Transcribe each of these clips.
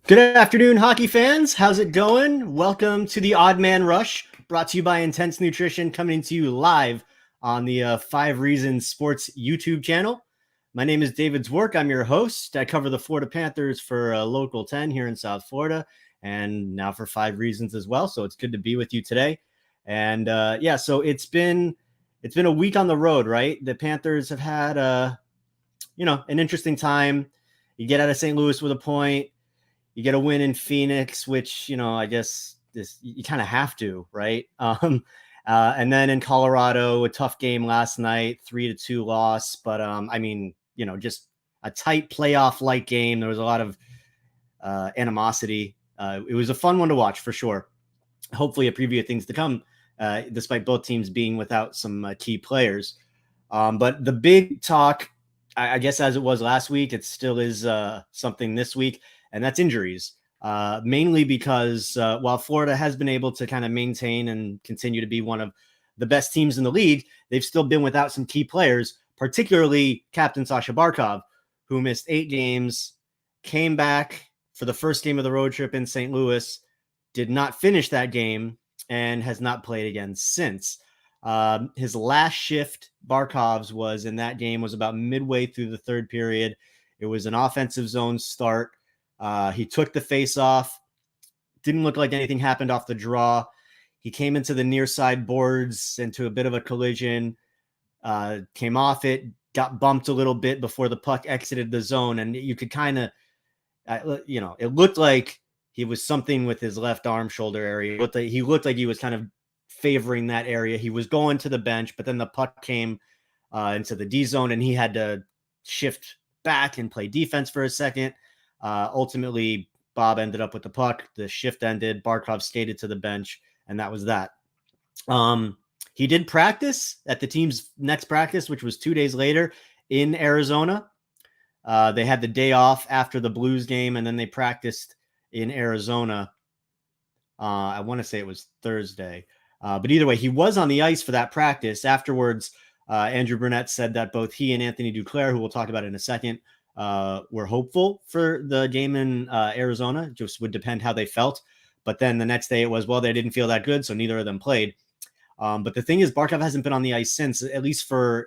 Good afternoon, hockey fans. How's it going? Welcome to the Odd Man Rush, brought to you by Intense Nutrition, coming to you live on the 5 Reasons Sports YouTube channel. My name is David Zwerk. I'm your host. I cover the Florida Panthers for Local 10 here in South Florida, and now for 5 Reasons as well. So it's good to be with you today. And so it's been a week on the road, right? The Panthers have had an interesting time. You get out of St. Louis with a point. You get a win in Phoenix, which, I guess you kind of have to, right? And then in Colorado, a tough game last night, 3-2 loss. But just a tight playoff-like game. There was a lot of animosity. It was a fun one to watch for sure. Hopefully a preview of things to come, despite both teams being without some key players. But the big talk, I guess as it was last week, it still is something this week. And that's injuries, mainly because while Florida has been able to kind of maintain and continue to be one of the best teams in the league, they've still been without some key players, particularly Captain Sasha Barkov, who missed 8 games, came back for the first game of the road trip in St. Louis, did not finish that game, and has not played again since. His last shift, Barkov's, was in that game, was about midway through the third period. It was an offensive zone start. He took the face off. Didn't look like anything happened off the draw. He came into the near side boards into a bit of a collision, came off it, got bumped a little bit before the puck exited the zone. And you could kind of, it looked like he was something with his left arm shoulder area. He looked like he was kind of favoring that area. He was going to the bench, but then the puck came into the D zone and he had to shift back and play defense for a second. Ultimately, Bob ended up with the puck. The shift ended. Barkov skated to the bench, and that was that. He did practice at the team's next practice, which was 2 days later in Arizona. They had the day off after the Blues game, and then they practiced in Arizona. I want to say it was Thursday. But either way, he was on the ice for that practice. Afterwards, Andrew Brunette said that both he and Anthony Duclair, who we'll talk about in a second, were hopeful for the game in Arizona. Just would depend how they felt. But then the next day it was, well, they didn't feel that good, so neither of them played. But the thing is, Barkov hasn't been on the ice since, at least to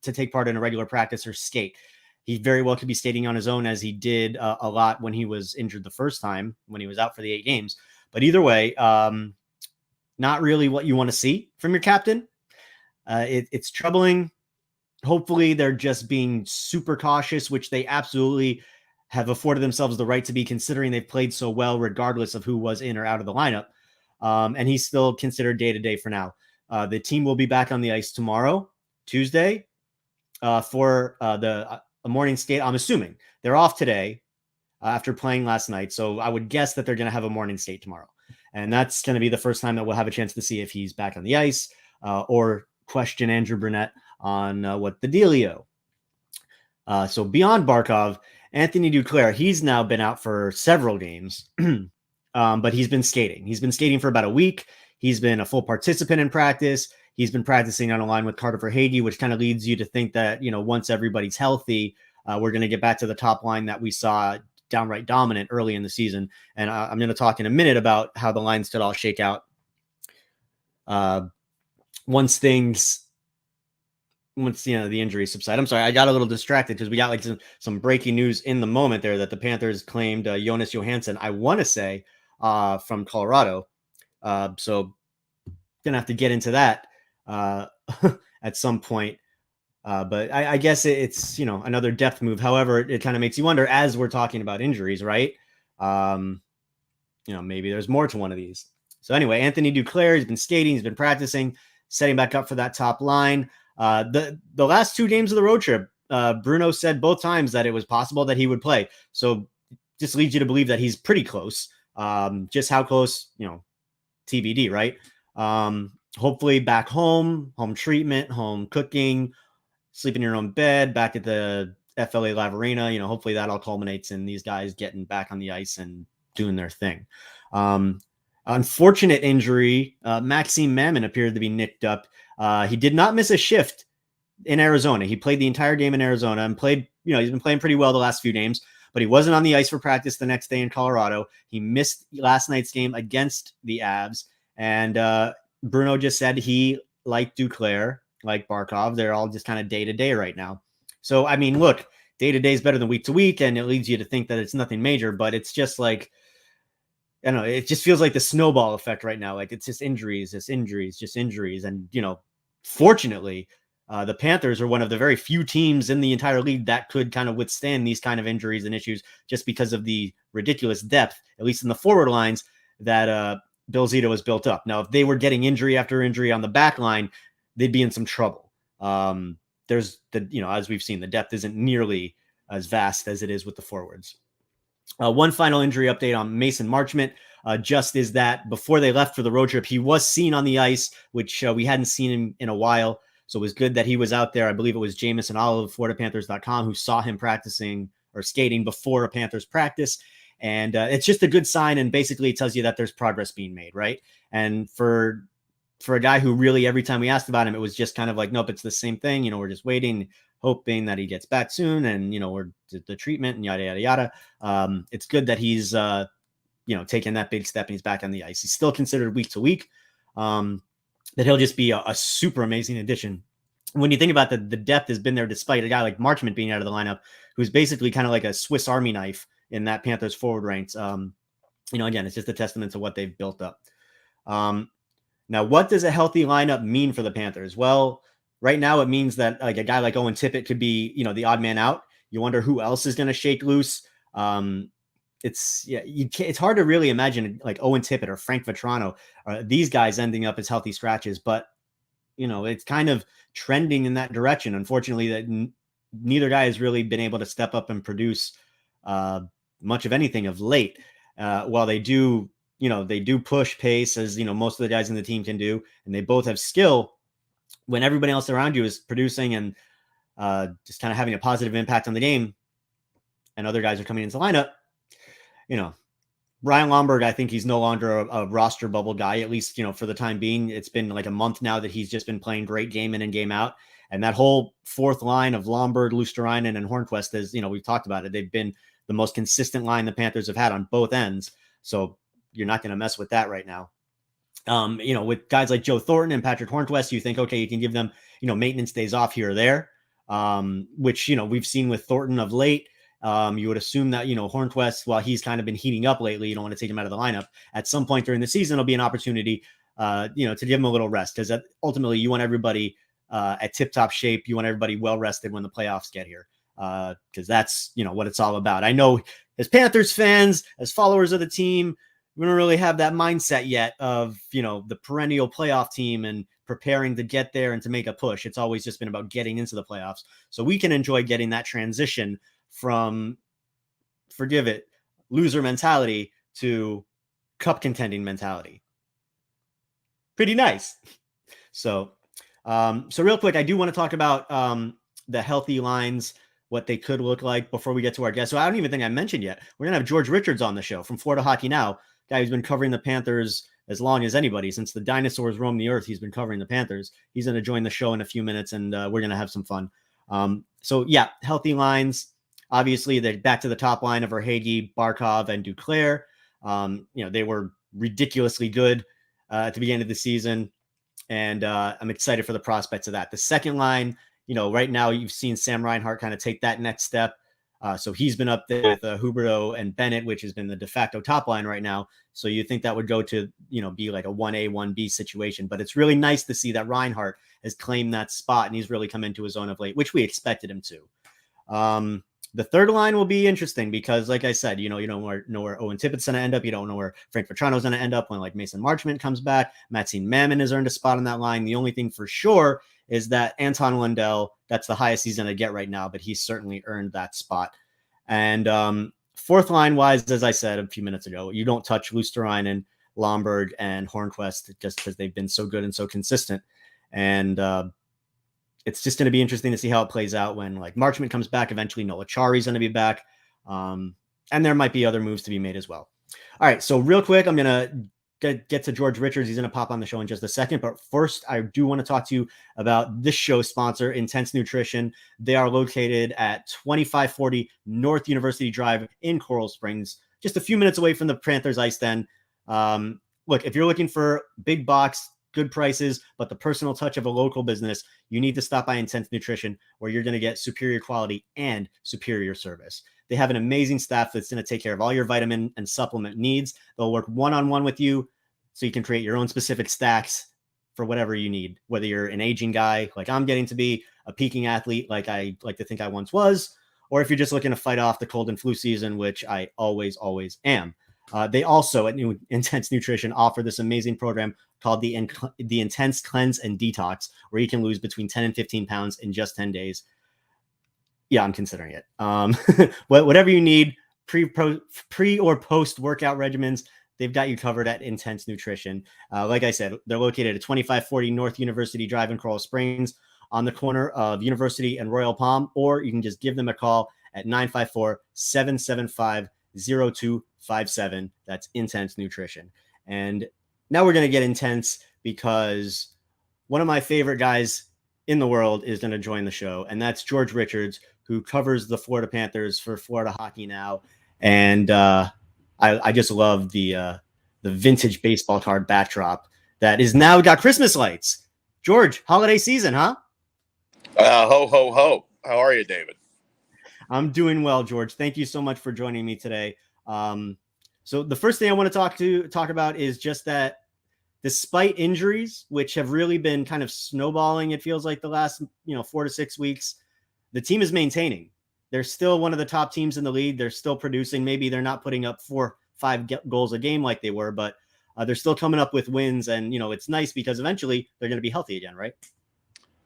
take part in a regular practice or skate. He very well could be skating on his own, as he did a lot when he was injured the first time, when he was out for the 8 games. But either way, not really what you want to see from your captain. It's troubling. Hopefully they're just being super cautious, which they absolutely have afforded themselves the right to be, considering they've played so well, regardless of who was in or out of the lineup. And he's still considered day-to-day for now. The team will be back on the ice tomorrow, Tuesday, for a morning skate. I'm assuming they're off today after playing last night. So I would guess that they're going to have a morning skate tomorrow. And that's going to be the first time that we'll have a chance to see if he's back on the ice or question Andrew Brunette on what the dealio. So beyond Barkov, Anthony Duclair, he's now been out for several games, but he's been skating. He's been skating for about a week. He's been a full participant in practice. He's been practicing on a line with Carter Verhaeghe, which kind of leads you to think that, once everybody's healthy, we're going to get back to the top line that we saw downright dominant early in the season. And I'm going to talk in a minute about how the lines could all shake out once the injuries subside. I'm sorry, I got a little distracted because we got some breaking news in the moment there that the Panthers claimed Jonas Johansen, I want to say, from Colorado. So gonna have to get into that at some point. But I guess it's another depth move. However, it kind of makes you wonder, as we're talking about injuries, right? Maybe there's more to one of these. So anyway, Anthony Duclair, he's been skating, he's been practicing, setting back up for that top line. The last 2 games of the road trip, Bruno said both times that it was possible that he would play. So just leads you to believe that he's pretty close. Just how close, TBD, right? Hopefully back home treatment, home cooking, sleep in your own bed, back at the FLA Live Arena. Hopefully that all culminates in these guys getting back on the ice and doing their thing. Unfortunate injury. Maxime Mammon appeared to be nicked up. He did not miss a shift in Arizona. He played the entire game in Arizona and played, he's been playing pretty well the last few games. but he wasn't on the ice for practice the next day in Colorado. He missed last night's game against the Avs. And Bruno just said he, like Duclair, like Barkov, they're all just kind of day-to-day right now. So, I mean, look, day-to-day is better than week-to-week, and it leads you to think that it's nothing major, but it's just like, I don't know, it just feels like the snowball effect right now. Like it's just injuries. And, fortunately, the Panthers are one of the very few teams in the entire league that could kind of withstand these kind of injuries and issues just because of the ridiculous depth, at least in the forward lines, that Bill Zito has built up. Now, if they were getting injury after injury on the back line, they'd be in some trouble. There's as we've seen, the depth isn't nearly as vast as it is with the forwards. One final injury update on Mason Marchment, just is that before they left for the road trip, he was seen on the ice, which we hadn't seen him in a while. So it was good that he was out there. I believe it was Jameson Olive of FloridaPanthers.com who saw him practicing or skating before a Panthers practice. And it's just a good sign. And basically it tells you that there's progress being made, right? And for a guy who really, every time we asked about him, it was just kind of like, nope, it's the same thing. We're just waiting, hoping that he gets back soon. And, we're the treatment and yada, yada, yada. It's good that he's, taking that big step and he's back on the ice. He's still considered week to week. That he'll just be a super amazing addition. When you think about the depth has been there despite a guy like Marchment being out of the lineup, who's basically kind of like a Swiss Army knife in that Panthers forward ranks. Again, it's just a testament to what they've built up. Now, what does a healthy lineup mean for the Panthers? Well, right now it means that like a guy like Owen Tippett could be, the odd man out. You wonder who else is going to shake loose. It's hard to really imagine like Owen Tippett or Frank Vetrano, these guys ending up as healthy scratches, but it's kind of trending in that direction. Unfortunately, that neither guy has really been able to step up and produce much of anything of late. While they do, they do push pace as, most of the guys in the team can do, and they both have skill. When everybody else around you is producing and just kind of having a positive impact on the game, and other guys are coming into the lineup, Ryan Lomberg, I think he's no longer a roster bubble guy, at least, for the time being. It's been like a month now that he's just been playing great game in and game out. And that whole fourth line of Lomberg, Luosterainen, and Hornqvist is, we've talked about it. They've been the most consistent line the Panthers have had on both ends. So you're not going to mess with that right now. With guys like Joe Thornton and Patrick Hornqvist, you think, okay, you can give them, maintenance days off here or there, which, we've seen with Thornton of late. You would assume that, Hornqvist, while he's kind of been heating up lately, you don't want to take him out of the lineup. At some point during the season, it'll be an opportunity, to give him a little rest, because ultimately you want everybody at tip-top shape. You want everybody well-rested when the playoffs get here, because that's, what it's all about. I know as Panthers fans, as followers of the team, we don't really have that mindset yet of, the perennial playoff team and preparing to get there and to make a push. It's always just been about getting into the playoffs. So we can enjoy getting that transition from, forgive it, loser mentality to cup contending mentality. Pretty nice. So real quick, I do want to talk about the healthy lines, what they could look like before we get to our guest. So I don't even think I mentioned yet, we're going to have George Richards on the show from Florida Hockey Now, guy who's been covering the Panthers as long as anybody. Since the dinosaurs roamed the earth, he's been covering the Panthers. He's going to join the show in a few minutes, and we're going to have some fun. So yeah, healthy lines. Obviously, they're back to the top line of Verhaeghe, Barkov, and Duclair. They were ridiculously good at the beginning of the season, and I'm excited for the prospects of that. The second line, right now you've seen Sam Reinhart kind of take that next step. So he's been up there with Huberdeau and Bennett, which has been the de facto top line right now. So you think that would go to, be like a 1A, 1B situation. But it's really nice to see that Reinhart has claimed that spot, and he's really come into his own of late, which we expected him to. The third line will be interesting because, like I said, you don't know where Owen Tippett's going to end up. You don't know where Frank Vetrano's going to end up when like Mason Marchment comes back. Maxine Mammon has earned a spot on that line. The only thing for sure is that Anton Lundell, that's the highest he's going to get right now, but he's certainly earned that spot. And fourth line wise, as I said a few minutes ago, you don't touch Luosterainen, Lomberg, and Hornqvist just because they've been so good and so consistent. And it's just going to be interesting to see how it plays out when like Marchment comes back. Eventually Noah Chari's going to be back. And there might be other moves to be made as well. All right. So real quick, I'm going to get to George Richards. He's going to pop on the show in just a second. But first, I do want to talk to you about this show sponsor, Intense Nutrition. They are located at 2540 North University Drive in Coral Springs, just a few minutes away from the Panthers ice den. Look, if you're looking for big box, good prices, but the personal touch of a local business, you need to stop by Intense Nutrition, where you're going to get superior quality and superior service. They have an amazing staff that's going to take care of all your vitamin and supplement needs. They'll work one-on-one with you so you can create your own specific stacks for whatever you need, whether you're an aging guy like I'm getting to be, a peaking athlete like I like to think I once was, or if you're just looking to fight off the cold and flu season, which I always am. They also at Intense Nutrition offer this amazing program called the Intense Cleanse and Detox, where you can lose between 10 and 15 pounds in just 10 days. Yeah, I'm considering it. Whatever you need, pre or post workout regimens, they've got you covered at Intense Nutrition. Like I said, they're located at 2540 North University Drive in Coral Springs, on the corner of University and Royal Palm, or you can just give them a call at 954-775-0257. That's Intense Nutrition. And now we're going to get intense because one of my favorite guys in the world is going to join the show, and that's George Richards, who covers the Florida Panthers for Florida Hockey Now. And I just love the vintage baseball card backdrop that is now got Christmas lights. George, holiday season, huh? Ho, ho, ho. How are you, David? I'm doing well, George. Thank you so much for joining me today. So the first thing I want to talk about is just that despite injuries, which have really been kind of snowballing, it feels like the last 4 to 6 weeks, the team is maintaining. They're still one of the top teams in the league. They're still producing. Maybe they're not putting up 4-5 goals a game like they were, but they're still coming up with wins. And, it's nice because eventually they're going to be healthy again, right?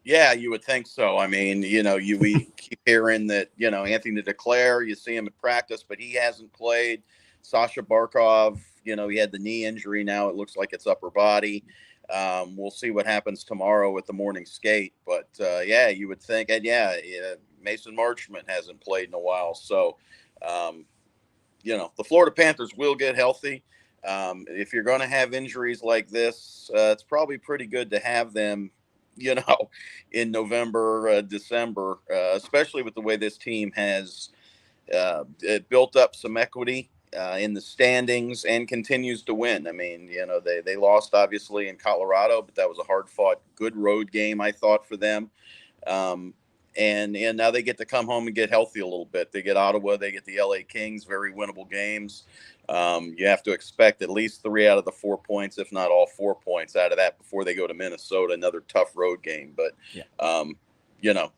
Yeah, you would think so. I mean, we keep hearing that, Anthony Declare, you see him at practice, but he hasn't played. Sasha Barkov, he had the knee injury. Now it looks like it's upper body. We'll see what happens tomorrow with the morning skate. But, you would think. And, Mason Marchment hasn't played in a while. So, the Florida Panthers will get healthy. If you're going to have injuries like this, it's probably pretty good to have them in November, December, especially with the way this team has built up some equity in the standings and continues to win. I mean, they lost obviously in Colorado, but that was a hard-fought, good road game, I thought, for them. And now they get to come home and get healthy a little bit. They get Ottawa, they get the LA Kings, very winnable games. You have to expect at least 3 out of the 4 points, if not all 4 points out of that before they go to Minnesota, another tough road game. But,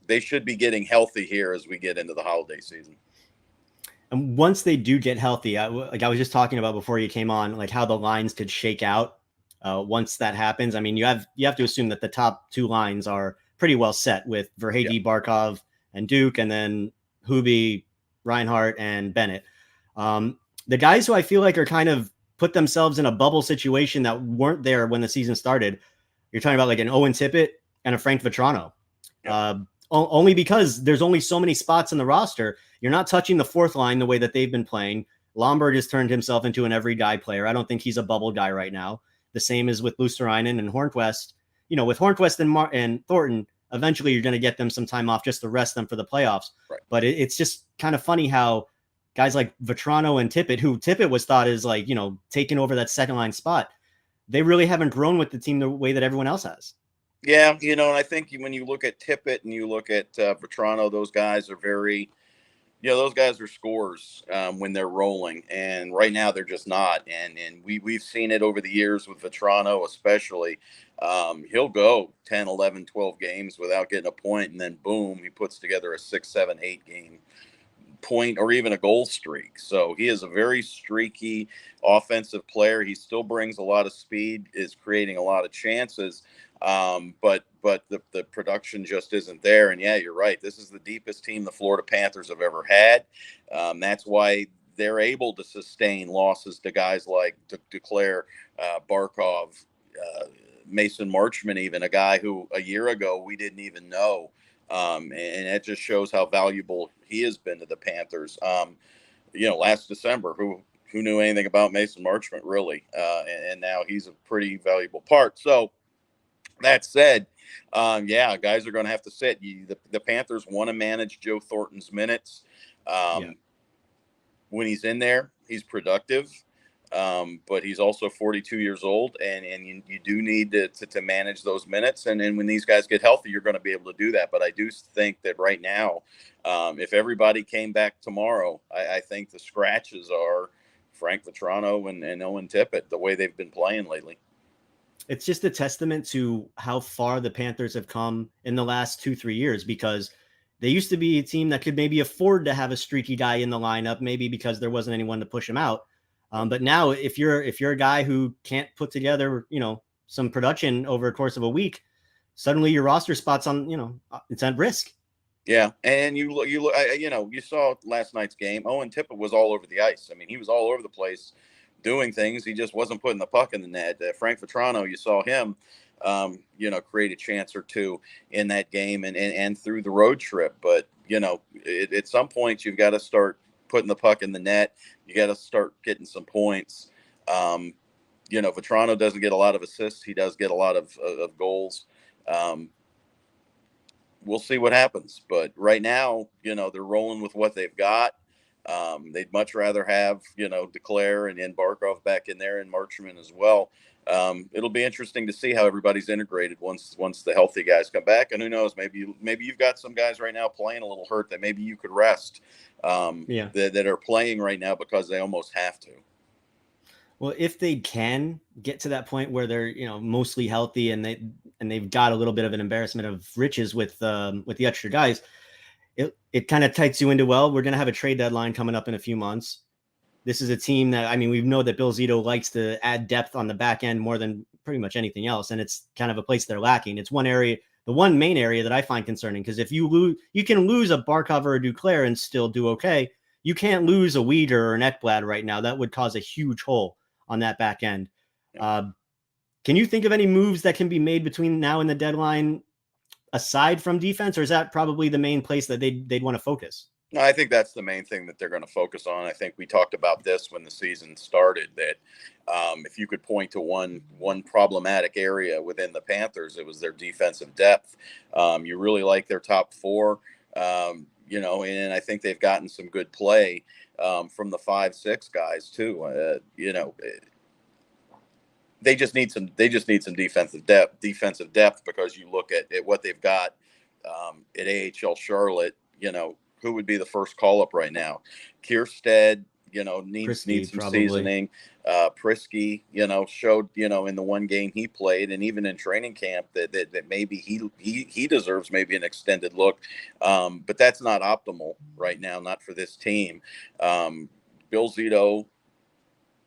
they should be getting healthy here as we get into the holiday season. And once they do get healthy, I was just talking about before you came on, like how the lines could shake out once that happens. I mean, you have to assume that the top 2 lines are pretty well set with Verhaeghe, Barkov, and Duke, and then Hubie, Reinhart, and Bennett. The guys who I feel like are kind of put themselves in a bubble situation that weren't there when the season started, you're talking about like an Owen Tippett and a Frank Vetrano. Only because there's only so many spots in the roster. You're not touching the fourth line the way that they've been playing. Lomberg has turned himself into an every guy player. I don't think he's a bubble guy right now. The same as with Luosterainen and Hornquist. With Hornquist and Thornton, eventually you're going to get them some time off just to rest them for the playoffs. Right. But it's just kind of funny how guys like Vetrano and Tippett, who Tippett was thought is like, taking over that second line spot, they really haven't grown with the team the way that everyone else has. Yeah, and I think when you look at Tippett and you look at Vetrano, those guys are very, those guys are scorers when they're rolling. And right now they're just not. And we've seen it over the years with Vetrano especially. He'll go 10, 11, 12 games without getting a point, and then boom, he puts together a 6, 7, 8 game point or even a goal streak. So he is a very streaky offensive player. He still brings a lot of speed, is creating a lot of chances. But the production just isn't there. And yeah, you're right. This is the deepest team the Florida Panthers have ever had. That's why they're able to sustain losses to guys like Declare, Barkov, Mason Marchment, even a guy who a year ago we didn't even know. And it just shows how valuable he has been to the Panthers. Last December, who who knew anything about Mason Marchment, really? And now he's a pretty valuable part. So that said, yeah, guys are going to have to sit. The Panthers want to manage Joe Thornton's minutes. Yeah. When he's in there, he's productive. But he's also 42 years old, and you do need to manage those minutes. And then when these guys get healthy, you're going to be able to do that. But I do think that right now, if everybody came back tomorrow, I think the scratches are Frank Vetrano and Owen Tippett, the way they've been playing lately. It's just a testament to how far the Panthers have come in the last 2-3 years, because they used to be a team that could maybe afford to have a streaky guy in the lineup, maybe because there wasn't anyone to push him out. But now, if you're a guy who can't put together, some production over a course of a week, suddenly your roster spot's on, it's at risk. Yeah, and you look, you saw last night's game. Owen Tippett was all over the ice. I mean, he was all over the place doing things. He just wasn't putting the puck in the net. Frank Vetrano, you saw him, create a chance or two in that game and through the road trip. But, at some point you've got to start putting the puck in the net. You got to start getting some points. Vetrano doesn't get a lot of assists. He does get a lot of goals. We'll see what happens. But right now, they're rolling with what they've got. They'd much rather have, Declare and Barkov back in there and Marchman as well. It'll be interesting to see how everybody's integrated once the healthy guys come back. And who knows, maybe you've got some guys right now playing a little hurt that maybe you could rest, that are playing right now because they almost have to. Well, if they can get to that point where they're, mostly healthy and they've got a little bit of an embarrassment of riches with the extra guys, it kind of tights you into, well, we're going to have a trade deadline coming up in a few months. This is a team that, we know that Bill Zito likes to add depth on the back end more than pretty much anything else. And it's kind of a place they're lacking. It's the one main area that I find concerning, because if you can lose a Barkov or a Duclair and still do okay. You can't lose a Weeder or an Ekblad right now. That would cause a huge hole on that back end. Can you think of any moves that can be made between now and the deadline aside from defense, or is that probably the main place that they'd want to focus? No, I think that's the main thing that they're going to focus on. I think we talked about this when the season started, that if you could point to one problematic area within the Panthers, it was their defensive depth. You really like their top four, and I think they've gotten some good play from the 5-6 guys too. They just need some defensive depth, because you look at what they've got at AHL Charlotte. Who would be the first call up right now? Kierstead, needs some probably. Seasoning. Prisky, showed, in the one game he played, and even in training camp, that maybe he deserves maybe an extended look. But that's not optimal right now, not for this team. Bill Zito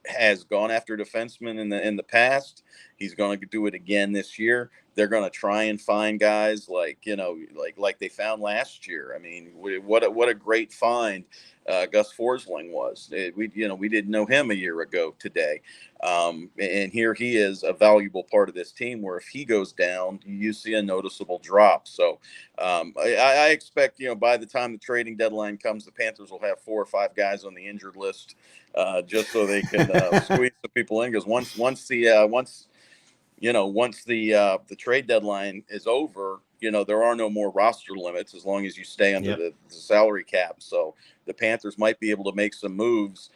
has gone after defensemen in the past. He's going to do it again this year. They're going to try and find guys like they found last year. I mean, what a great find Gus Forsling was. We didn't know him a year ago today. And here he is, a valuable part of this team, where if he goes down, you see a noticeable drop. So I expect, by the time the trading deadline comes, the Panthers will have 4 or 5 guys on the injured list, just so they can squeeze some people in. Because once the trade deadline is over, there are no more roster limits as long as you stay under the salary cap. So the Panthers might be able to make some moves,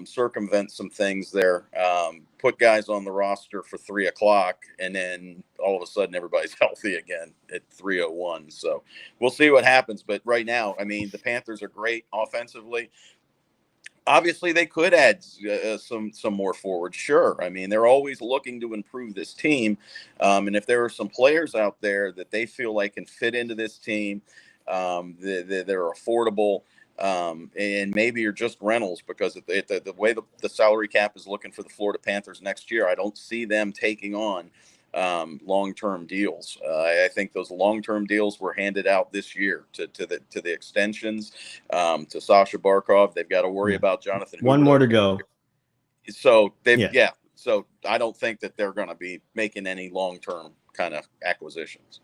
circumvent some things there, put guys on the roster for 3:00, and then all of a sudden everybody's healthy again at 3:01. So we'll see what happens. But right now, the Panthers are great offensively. Obviously, they could add some more forwards. Sure. They're always looking to improve this team. And if there are some players out there that they feel like can fit into this team, they're affordable, and maybe you're just rentals, because the way the salary cap is looking for the Florida Panthers next year, I don't see them taking on long-term deals. I think those long-term deals were handed out this year to the extensions, to Sasha Barkov. They've got to worry about Jonathan. One more to go. So So I don't think that they're going to be making any long-term kind of acquisitions.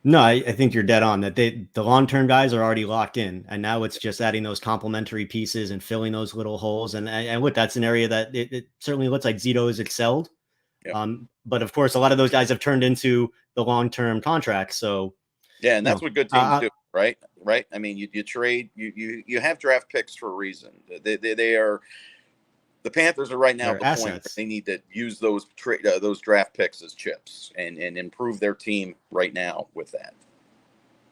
No, I think you're dead on that. The long term guys are already locked in, and now it's just adding those complementary pieces and filling those little holes. And look, that's an area that it certainly looks like Zito has excelled. Yeah. But of course, a lot of those guys have turned into the long term contracts. So Yeah, and you that's know, what good teams do, right? Right. I mean, you trade, you have draft picks for a reason. They are the Panthers are right now at they're the point where assets. they need to use those draft picks as chips and improve their team right now with that.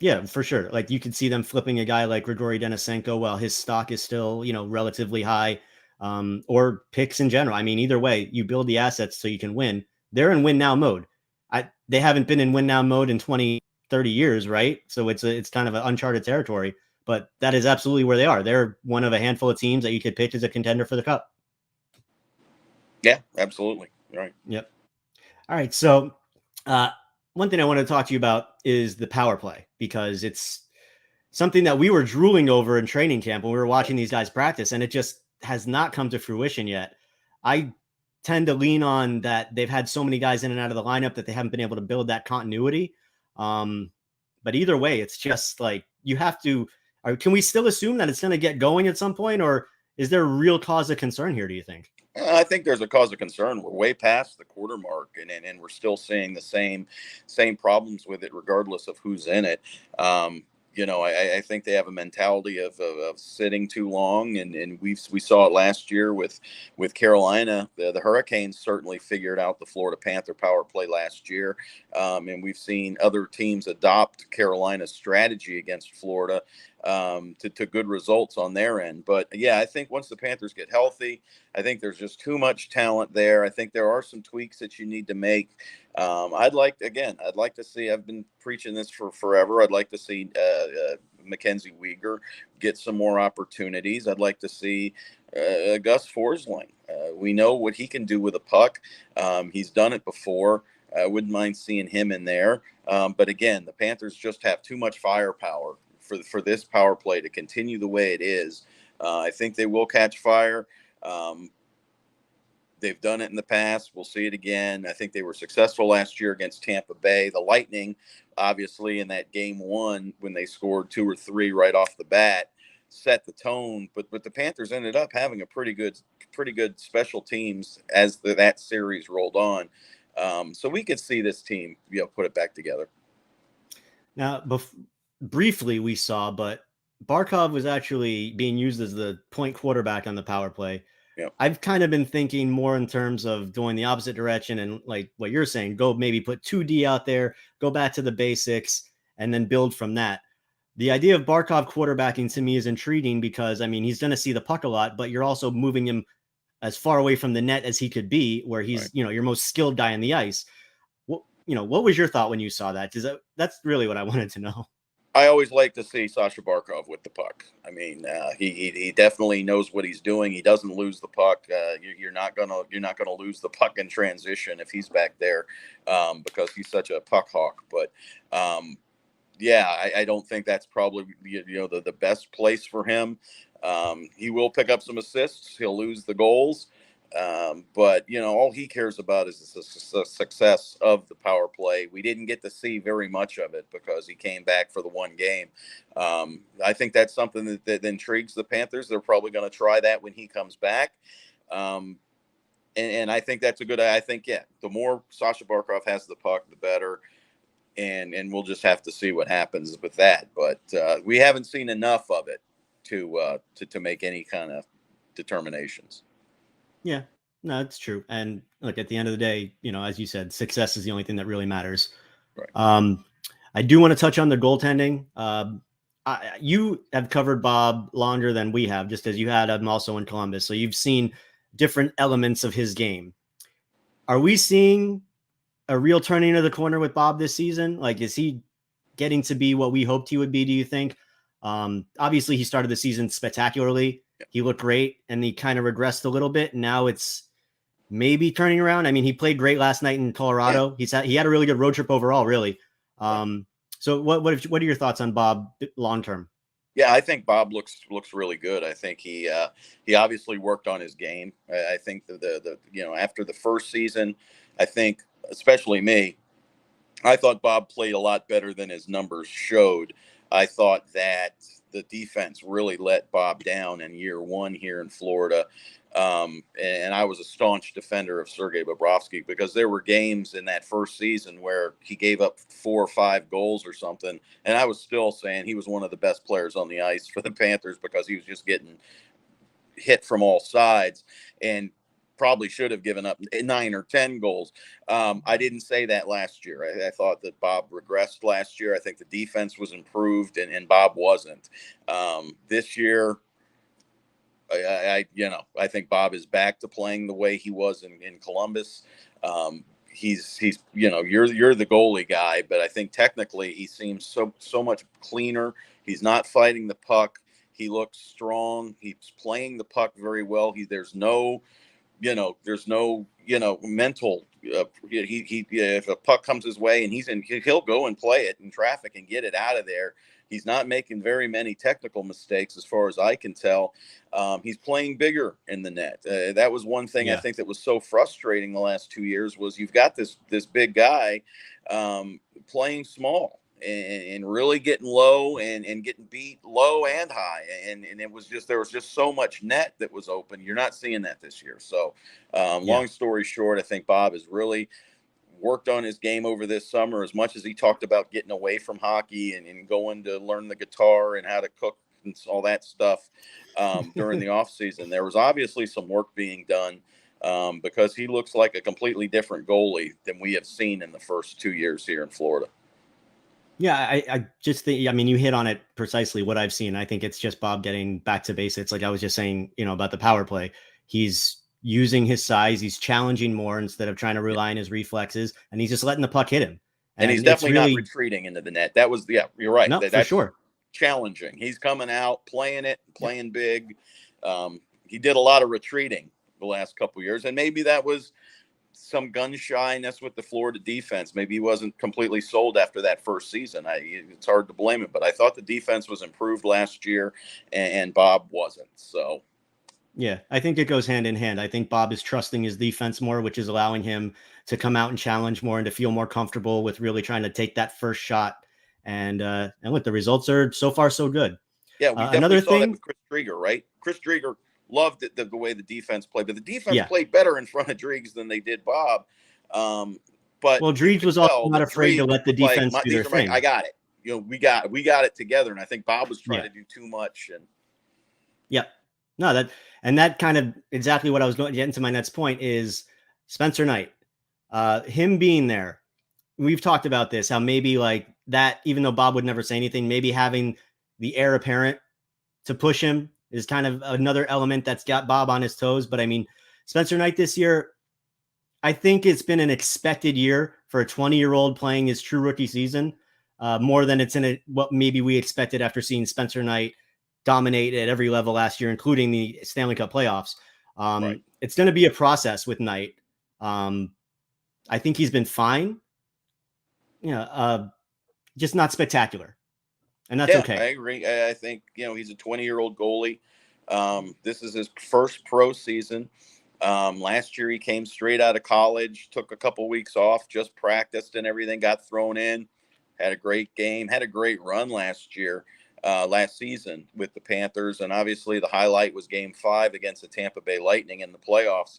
Yeah, for sure. Like you could see them flipping a guy like Grigory Denisenko while his stock is still, relatively high, or picks in general. I mean, either way, you build the assets so you can win. They're in win now mode. They haven't been in win now mode in 20, 30 years, right? So it's kind of an uncharted territory, but that is absolutely where they are. They're one of a handful of teams that you could pitch as a contender for the cup. Yeah, absolutely. Right. Yep. All right. So, uh, one thing I want to talk to you about is the power play because it's something that we were drooling over in training camp when we were watching these guys practice, and it just has not come to fruition yet. I tend to lean on that they've had so many guys in and out of the lineup that they haven't been able to build that continuity. Um, but either way, it's just like you have to. Or can we still assume that it's going to get going at some point, or is there a real cause of concern here? Do you think? I think there's a cause of concern. We're way past the quarter mark, and we're still seeing the same problems with it, regardless of who's in it. I think they have a mentality of sitting too long, and we saw it last year with Carolina. The Hurricanes certainly figured out the Florida Panther power play last year, and we've seen other teams adopt Carolina's strategy against Florida to good results on their end. But yeah, I think once the Panthers get healthy, I think there's just too much talent there. I think there are some tweaks that you need to make. I'd like to see. I've been preaching this for forever. I'd like to see Mackenzie Weegar get some more opportunities. I'd like to see Gus Forsling. We know what he can do with a puck. He's done it before. I wouldn't mind seeing him in there. But again, the Panthers just have too much firepower for this power play to continue the way it is. I think they will catch fire. Um, they've done it in the past. We'll see it again. I think they were successful last year against Tampa Bay. The Lightning, obviously, in that game one, when they scored 2 or 3 right off the bat, set the tone. But the Panthers ended up having a pretty good special teams as that series rolled on. So we could see this team, put it back together. Now, briefly we saw, but Barkov was actually being used as the point quarterback on the power play. Yeah. I've kind of been thinking more in terms of going the opposite direction and like what you're saying, go maybe put 2D out there, go back to the basics, and then build from that. The idea of Barkov quarterbacking to me is intriguing because, I mean, he's going to see the puck a lot, but you're also moving him as far away from the net as he could be, where he's, Right. your most skilled guy on the ice. What was your thought when you saw that? That's really what I wanted to know. I always like to see Sasha Barkov with the puck. I mean, he definitely knows what he's doing. He doesn't lose the puck. You're not gonna lose the puck in transition if he's back there, because he's such a puck hawk. But yeah, I don't think that's probably the best place for him. He will pick up some assists. He'll lose the goals. But all he cares about is the success of the power play. We didn't get to see very much of it because he came back for the one game. I think that's something that intrigues the Panthers. They're probably going to try that when he comes back. And I think that's a good. I think the more Sasha Barkov has the puck, the better. And we'll just have to see what happens with that. But we haven't seen enough of it to make any kind of determinations. Yeah, no, it's true. And look, at the end of the day, as you said, success is the only thing that really matters. Right. I do want to touch on the goaltending. You have covered Bob longer than we have, just as you had him also in Columbus. So you've seen different elements of his game. Are we seeing a real turning of the corner with Bob this season? Like, is he getting to be what we hoped he would be, do you think? Obviously, he started the season spectacularly. He looked great, and he kind of regressed a little bit. Now it's maybe turning around. I mean, he played great last night in Colorado. Yeah. He had a really good road trip overall, really. So what are your thoughts on Bob long term? Yeah, I think Bob looks really good. I think he obviously worked on his game. I think the after the first season, I think especially me, I thought Bob played a lot better than his numbers showed. I thought that the defense really let Bob down in year one here in Florida. And I was a staunch defender of Sergei Bobrovsky because there were games in that first season where he gave up 4 or 5 goals or something. And I was still saying he was one of the best players on the ice for the Panthers because he was just getting hit from all sides and probably should have given up 9 or 10 goals. I didn't say that last year. I thought that Bob regressed last year. I think the defense was improved and Bob wasn't. This year, I think Bob is back to playing the way he was in Columbus. He's you're the goalie guy, but I think technically he seems so much cleaner. He's not fighting the puck. He looks strong. He's playing the puck very well. There's no mental. If a puck comes his way and he'll go and play it in traffic and get it out of there. He's not making very many technical mistakes, as far as I can tell. He's playing bigger in the net. That was one thing I think that was so frustrating the last 2 years was you've got this big guy playing small. And really getting low and getting beat low and high. And there was just so much net that was open. You're not seeing that this year. So long story short, I think Bob has really worked on his game over this summer as much as he talked about getting away from hockey and going to learn the guitar and how to cook and all that stuff during the off season. There was obviously some work being done because he looks like a completely different goalie than we have seen in the first 2 years here in Florida. Yeah, I just think, I mean, you hit on it precisely what I've seen. I think it's just Bob getting back to basics. Like I was just saying, about the power play. He's using his size. He's challenging more instead of trying to rely on his reflexes. And he's just letting the puck hit him. And he's definitely not retreating into the net. That was, you're right. No, for sure. Challenging. He's coming out, playing big. He did a lot of retreating the last couple of years. And maybe that was some gun shyness with the Florida defense. Maybe he wasn't completely sold after that first season. It's hard to blame him, but I thought the defense was improved last year and Bob wasn't. So yeah, I think it goes hand in hand. I think Bob is trusting his defense more, which is allowing him to come out and challenge more and to feel more comfortable with really trying to take that first shot. And look, the results are so far so good. Yeah, we definitely saw that with Chris Drieger, right? Chris Drieger loved it, the way the defense played, but the defense played better in front of Driegs than they did Bob. But Driegs was also not afraid to let the defense do their thing. I got it. We got it together, and I think Bob was trying to do too much. And no, that kind of exactly what I was going to get into. My next point is Spencer Knight, him being there. We've talked about this, how maybe like that, even though Bob would never say anything, maybe having the heir apparent to push him is kind of another element that's got Bob on his toes. But I mean, Spencer Knight this year, I think it's been an expected year for a 20-year-old playing his true rookie season, more than it's what maybe we expected after seeing Spencer Knight dominate at every level last year, including the Stanley Cup playoffs. It's going to be a process with Knight. I think he's been fine. Just not spectacular. And that's okay. I agree. I think, he's a 20-year-old goalie. This is his first pro season. Last year he came straight out of college, took a couple weeks off, just practiced and everything, got thrown in, had a great game, had a great run last season with the Panthers. And obviously the highlight was Game 5 against the Tampa Bay Lightning in the playoffs,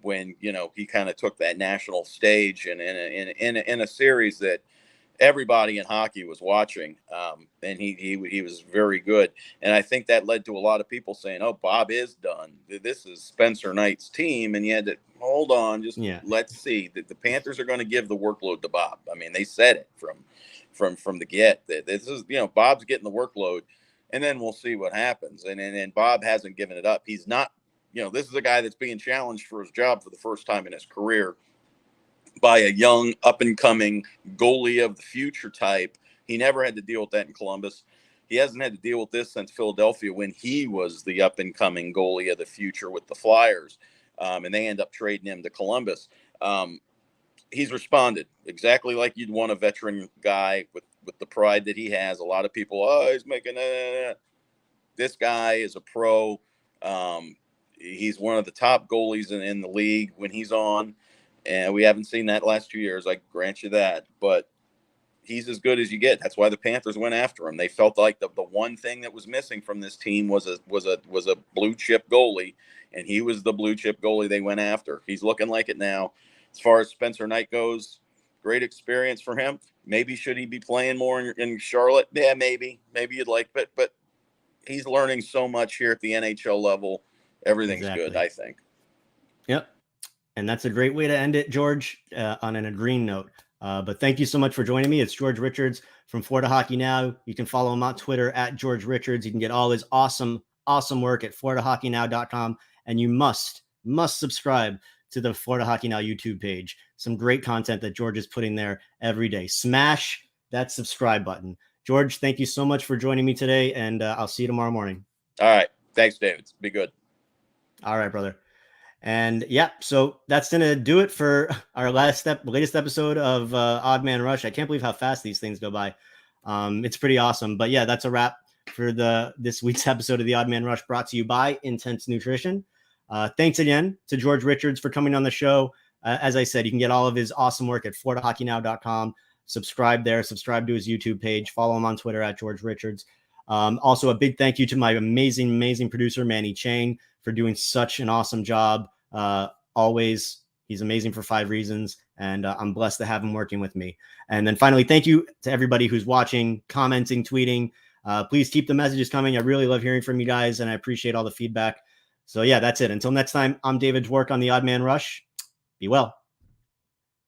when, he kind of took that national stage and in a series that everybody in hockey was watching, and he was very good. And I think that led to a lot of people saying, "Oh, Bob is done. This is Spencer Knight's team." And you had to hold on, let's see. The Panthers are going to give the workload to Bob. I mean, they said it from the get that this is, Bob's getting the workload, and then we'll see what happens. And Bob hasn't given it up. He's not, this is a guy that's being challenged for his job for the first time in his career by a young up-and-coming goalie of the future type. He never had to deal with that in Columbus. He hasn't had to deal with this since Philadelphia when he was the up-and-coming goalie of the future with the Flyers, and they end up trading him to Columbus. He's responded exactly like you'd want a veteran guy with the pride that he has. A lot of people, he's making this guy is a pro. He's one of the top goalies in the league when he's on. And we haven't seen that last 2 years. I grant you that. But he's as good as you get. That's why the Panthers went after him. They felt like the one thing that was missing from this team was a blue chip goalie, and he was the blue chip goalie they went after. He's looking like it now. As far as Spencer Knight goes, great experience for him. Maybe should he be playing more in Charlotte? Yeah, maybe you'd like, but he's learning so much here at the NHL level. Everything's good, I think. Yep. And that's a great way to end it, George, on a green note. But thank you so much for joining me. It's George Richards from Florida Hockey Now. You can follow him on Twitter at George Richards. You can get all his awesome work at FloridaHockeyNow.com. And you must subscribe to the Florida Hockey Now YouTube page. Some great content that George is putting there every day. Smash that subscribe button. George, thank you so much for joining me today, and I'll see you tomorrow morning. All right. Thanks, David. Be good. All right, brother. And yeah, so that's going to do it for our latest episode of Odd Man Rush. I can't believe how fast these things go by. It's pretty awesome. But yeah, that's a wrap for this week's episode of the Odd Man Rush, brought to you by Intense Nutrition. Thanks again to George Richards for coming on the show. As I said, you can get all of his awesome work at FloridaHockeyNow.com. Subscribe there. Subscribe to his YouTube page. Follow him on Twitter at George Richards. Also, a big thank you to my amazing producer, Manny Chang, for doing such an awesome job. Always, he's amazing for 5 reasons, and I'm blessed to have him working with me. And then finally, thank you to everybody who's watching, commenting, tweeting. Please keep the messages coming. I really love hearing from you guys, and I appreciate all the feedback. So yeah, that's it. Until next time, I'm David Dwork on the Odd Man Rush. Be well.